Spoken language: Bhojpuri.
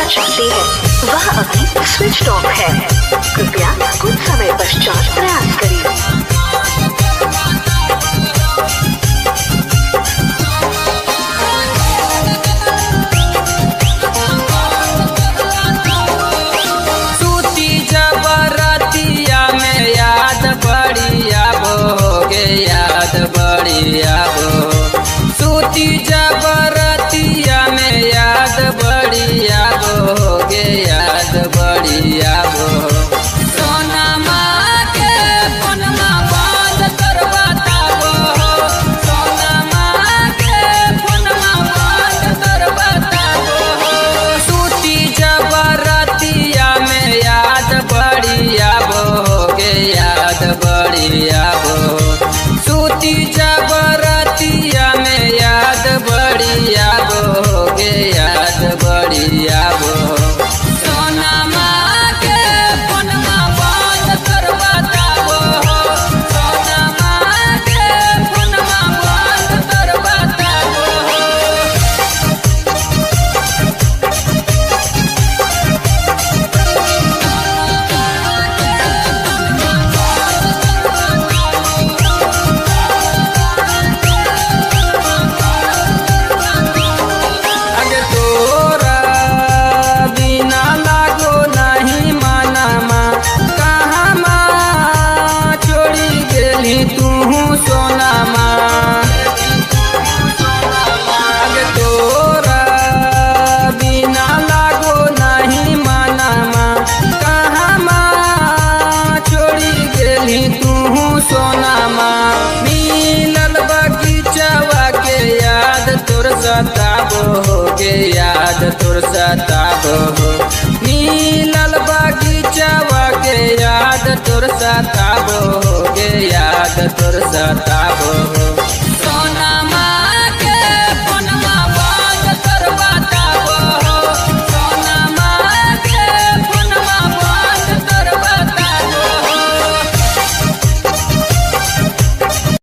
चाहते हैं वह अभी स्विच ऑफ है। कृपया कुछ समय पश्चात प्रयास करें। सूती जबरतिया में याद बढ़िया बोगे, याद बढ़िया बो। सोनमा के फोनमा बंद कर बताबो, सोनमा के फोनमा बंद कर बताबो। सूती जबरतिया में याद बढ़िया बोगे, याद बढ़िया बो। सूती जबरतिया में याद बढ़िया बोगे, याद बढ़िया बो। सोनमा के फोनमा बंद कर बताबो, सोनमा के फोनमा बंद कर बताबो। सताबोगे, याद तोर सताबो। नीलल बगीचवा के याद तोर सताबोगे, याद तोर सताबो।